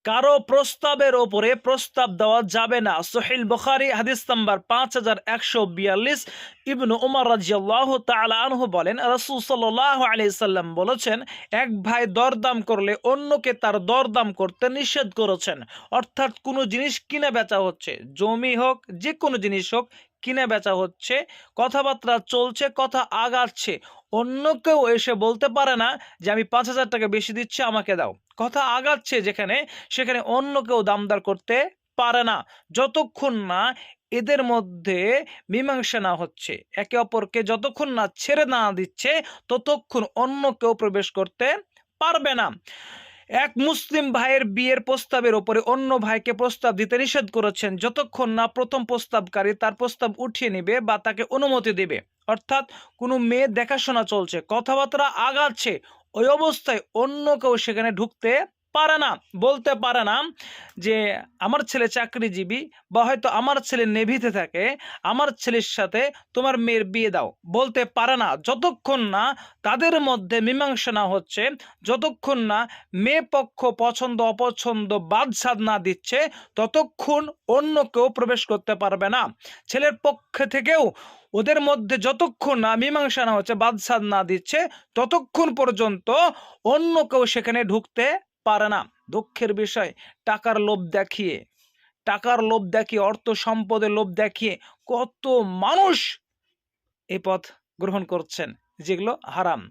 কারো প্রস্তাবের ওপরে প্রস্তাব দেওয়া যাবে না। সহিহ বুখারী হাদিস নাম্বার 5142। ইবনু উমর রাদিয়াল্লাহু তাআলা আনহু বলেন, রাসূল সাল্লাল্লাহু আলাইহি সাল্লাম বলেছেন, এক ভাই দরদাম করলে অন্যকে তার দরদাম করতে নিষেধ করেছেন। অর্থাৎ কোনো জিনিস কিনে বেচা হচ্ছে, জমি হোক, যে কোনো জিনিস হোক, কিনে বেচা হচ্ছে, কথাবার্তা চলছে, কথা আগাচ্ছে, অন্য কেউ এসে বলতে পারে না যে আমি 5,000 টাকা বেশি দিচ্ছি, আমাকে দাও। কথা আগাচ্ছে যেখানে, সেখানে অন্য কেউ দামদার করতে পারে না, যতক্ষণ না এদের মধ্যে মীমাংসা না হচ্ছে, একে অপরকে যতক্ষণ না ছেড়ে না দিচ্ছে, ততক্ষণ অন্য কেউ প্রবেশ করতে পারবে না। এক মুসলিম ভাইয়ের বিয়ের প্রস্তাবের ওপরে অন্য ভাইকে প্রস্তাব দিতে নিষেধ করেছেন, যতক্ষণ না প্রথম প্রস্তাবকারী তার প্রস্তাব উঠিয়ে নেবে বা তাকে অনুমতি দেবে। অর্থাৎ কোনো মেয়ে দেখাশোনা চলছে, কথাবার্তা আগাচ্ছে, ওই অবস্থায় অন্য কেউ সেখানে ঢুকতে পারে না, বলতে পারে না যে আমার ছেলে চাকরিজীবী, বা হয়তো আমার ছেলে নেভিতে থাকে, আমার ছেলের সাথে তোমার মেয়ের বিয়ে দাও, বলতে পারে না, যতক্ষণ না তাদের মধ্যে মীমাংসা না হচ্ছে, যতক্ষণ না মেয়ে পক্ষ পছন্দ অপছন্দ বাদসাদ না দিচ্ছে, ততক্ষণ অন্য কেউ প্রবেশ করতে পারবে না। ছেলের পক্ষ থেকেও ওদের মধ্যে যতক্ষণ না মীমাংসা না হচ্ছে, বাদসাদ না দিচ্ছে, ততক্ষণ পর্যন্ত অন্য কেউ সেখানে ঢুকতে পারে না। দুঃখের বিষয়, টাকার লোভ দেখিয়ে, অর্থ সম্পদের লোভ দেখিয়ে কত মানুষ এই পথ গ্রহণ করছেন, যেগুলো হারাম।